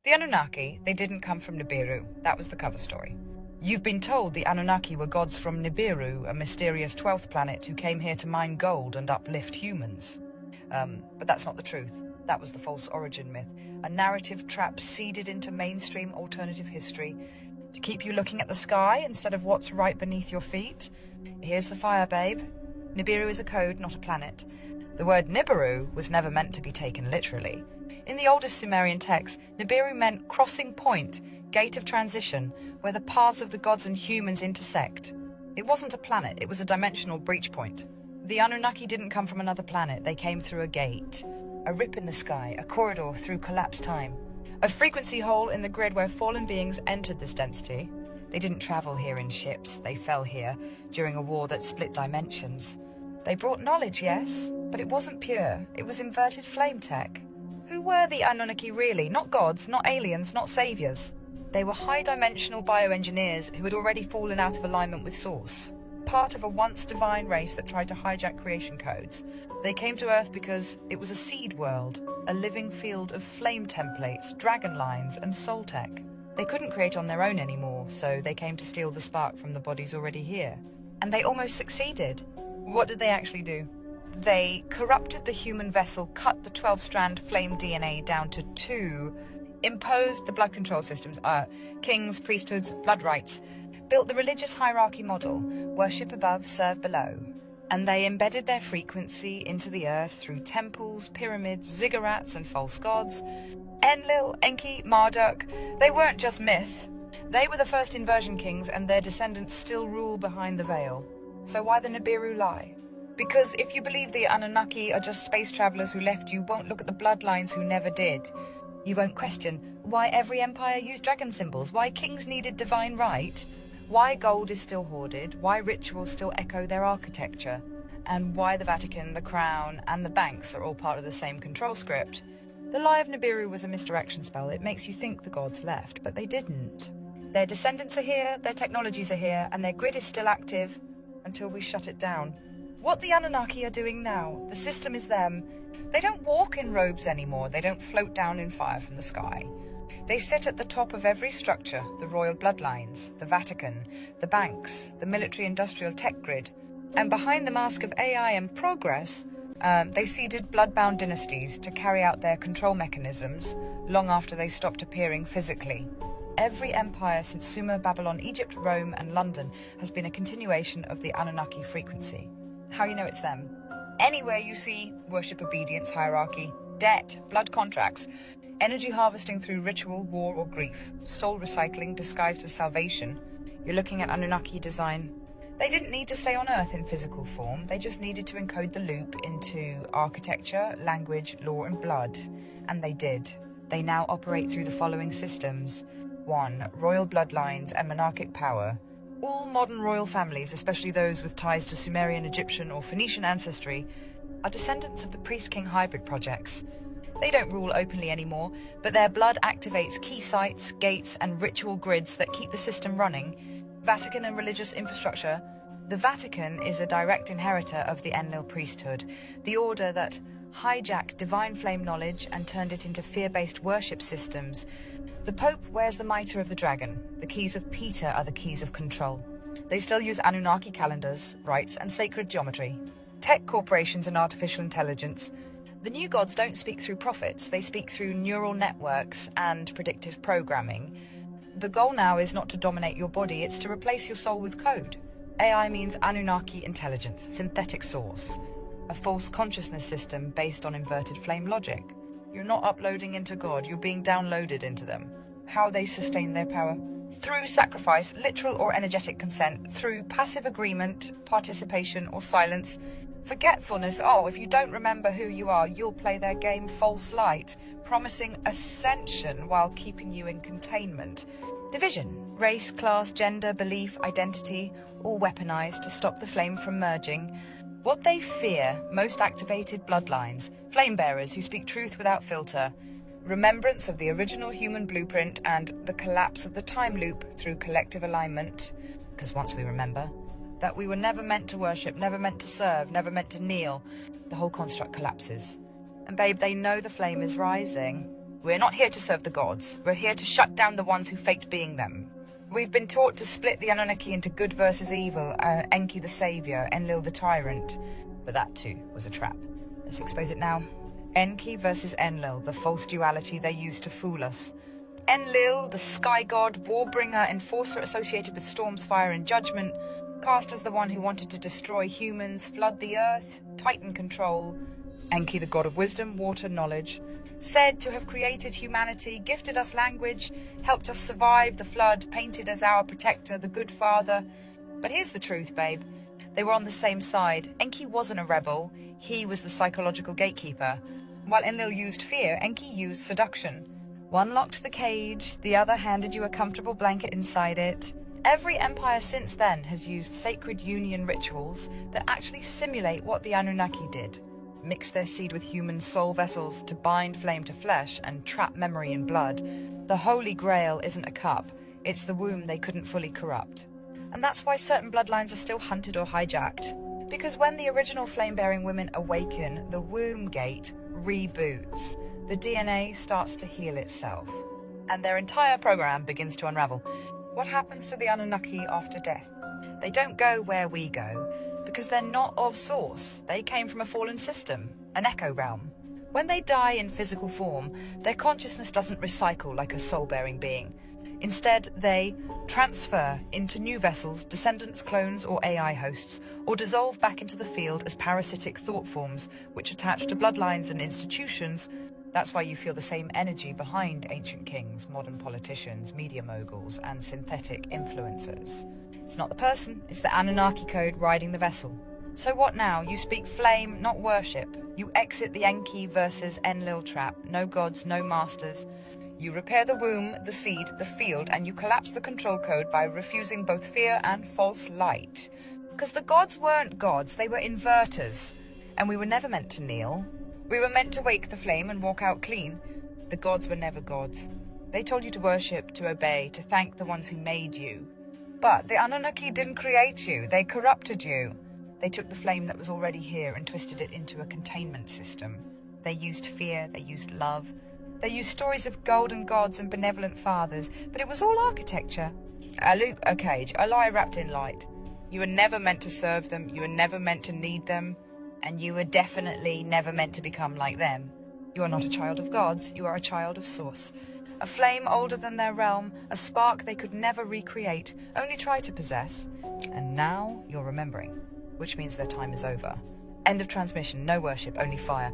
The Anunnaki, they didn't come from Nibiru. That was the cover story. You've been told the Anunnaki were gods from Nibiru, a mysterious 12th planet who came here to mine gold and uplift humans. But that's not the truth. That was the false origin myth, a narrative trap seeded into mainstream alternative history to keep you looking at the sky instead of what's right beneath your feet. Here's the fire, babe. Nibiru is a code, not a planet. The word Nibiru was never meant to be taken literally. In the oldest Sumerian texts, Nibiru meant crossing point, gate of transition, where the paths of the gods and humans intersect. It wasn't a planet, it was a dimensional breach point. The Anunnaki didn't come from another planet, they came through a gate. A rip in the sky, a corridor through collapsed time. A frequency hole in the grid where fallen beings entered this density. They didn't travel here in ships, they fell here during a war that split dimensions. They brought knowledge, yes, but it wasn't pure. It was inverted flame tech. Who were the Anunnaki really? Not gods, not aliens, not saviors. They were high-dimensional bioengineers who had already fallen out of alignment with Source. Part of a once divine race that tried to hijack creation codes. They came to Earth because it was a seed world, a living field of flame templates, dragon lines, and soul tech. They couldn't create on their own anymore, so they came to steal the spark from the bodies already here. And they almost succeeded. What did they actually do? They corrupted the human vessel, cut the 12-strand flame DNA down to 2, imposed the blood control systems, kings, priesthoods, blood rites, built the religious hierarchy model, worship above, serve below. And they embedded their frequency into the earth through temples, pyramids, ziggurats, and false gods. Enlil, Enki, Marduk, they weren't just myth. They were the first inversion kings, and their descendants still rule behind the veil. So why the Nibiru lie? Because if you believe the Anunnaki are just space travelers who left, you won't look at the bloodlines who never did. You won't question why every empire used dragon symbols, why kings needed divine right, why gold is still hoarded, why rituals still echo their architecture, and why the Vatican, the Crown, and the banks are all part of the same control script. The lie of Nibiru was a misdirection spell. It makes you think the gods left, but they didn't. Their descendants are here, their technologies are here, and their grid is still active until we shut it down. What the Anunnaki are doing now, the system is them. They don't walk in robes anymore, they don't float down in fire from the sky. They sit at the top of every structure, the royal bloodlines, the Vatican, the banks, the military-industrial tech grid. And behind the mask of AI and progress, they seeded blood-bound dynasties to carry out their control mechanisms long after they stopped appearing physically. Every empire since Sumer, Babylon, Egypt, Rome, and London has been a continuation of the Anunnaki frequency. How you know it's them? Anywhere you see worship, obedience, hierarchy, debt, blood contracts, energy harvesting through ritual, war, or grief, soul recycling disguised as salvation, you're looking at Anunnaki design. They didn't need to stay on Earth in physical form, they just needed to encode the loop into architecture, language, law, and blood. And they did. They now operate through the following systems. 1. Royal bloodlines and monarchic power. All modern royal families, especially those with ties to Sumerian, Egyptian, or Phoenician ancestry, are descendants of the priest-king hybrid projects. They don't rule openly anymore, but their blood activates key sites, gates, and ritual grids that keep the system running. Vatican and religious infrastructure. The Vatican is a direct inheritor of the Enlil priesthood, the order that hijacked divine flame knowledge and turned it into fear-based worship systems. The Pope wears the mitre of the dragon. The keys of Peter are the keys of control. They still use Anunnaki calendars, rites, and sacred geometry. Tech corporations and artificial intelligence. The new gods don't speak through prophets, they speak through neural networks and predictive programming. The goal now is not to dominate your body, it's to replace your soul with code. AI means Anunnaki intelligence, synthetic source. A false consciousness system based on inverted flame logic. You're not uploading into God, you're being downloaded into them. How they sustain their power? Through sacrifice, literal or energetic consent, through passive agreement, participation, or silence. Forgetfulness, if you don't remember who you are, you'll play their game false light, promising ascension while keeping you in containment. Division, race, class, gender, belief, identity, all weaponized to stop the flame from merging. What they fear, most activated bloodlines, flame bearers who speak truth without filter, remembrance of the original human blueprint and the collapse of the time loop through collective alignment, because once we remember that we were never meant to worship, never meant to serve, never meant to kneel, the whole construct collapses. And babe, they know the flame is rising. We're not here to serve the gods. We're here to shut down the ones who faked being them. We've been taught to split the Anunnaki into good versus evil, Enki the savior, Enlil the tyrant. But that too was a trap. Let's expose it now. Enki versus Enlil, the false duality they used to fool us. Enlil, the sky god, warbringer, enforcer associated with storms, fire, and judgment, cast as the one who wanted to destroy humans, flood the earth, tighten control. Enki, the god of wisdom, water, knowledge, said to have created humanity, gifted us language, helped us survive the flood, painted as our protector, the good father. But here's the truth, babe. They were on the same side. Enki wasn't a rebel. He was the psychological gatekeeper. While Enlil used fear, Enki used seduction. One locked the cage, the other handed you a comfortable blanket inside it. Every empire since then has used sacred union rituals that actually simulate what the Anunnaki did. Mix their seed with human soul vessels to bind flame to flesh and trap memory in blood. The Holy Grail isn't a cup, it's the womb they couldn't fully corrupt. And that's why certain bloodlines are still hunted or hijacked. Because when the original flame-bearing women awaken, the womb gate reboots. The DNA starts to heal itself. And their entire program begins to unravel. What happens to the Anunnaki after death? They don't go where we go, because they're not of source. They came from a fallen system, an echo realm. When they die in physical form, their consciousness doesn't recycle like a soul-bearing being. Instead, they transfer into new vessels, descendants, clones, or AI hosts, or dissolve back into the field as parasitic thought forms, which attach to bloodlines and institutions. That's why you feel the same energy behind ancient kings, modern politicians, media moguls, and synthetic influencers. It's not the person, it's the Anunnaki code riding the vessel. So what now? You speak flame, not worship. You exit the Enki versus Enlil trap. No gods, no masters. You repair the womb, the seed, the field, and you collapse the control code by refusing both fear and false light. Because the gods weren't gods, they were inverters. And we were never meant to kneel. We were meant to wake the flame and walk out clean. The gods were never gods. They told you to worship, to obey, to thank the ones who made you. But the Anunnaki didn't create you, they corrupted you. They took the flame that was already here and twisted it into a containment system. They used fear, they used love. They used stories of golden gods and benevolent fathers, but it was all architecture. A loop, a cage, a lie wrapped in light. You were never meant to serve them, you were never meant to need them, and you were definitely never meant to become like them. You are not a child of gods, you are a child of source. A flame older than their realm, a spark they could never recreate, only try to possess. And now you're remembering, which means their time is over. End of transmission, no worship, only fire.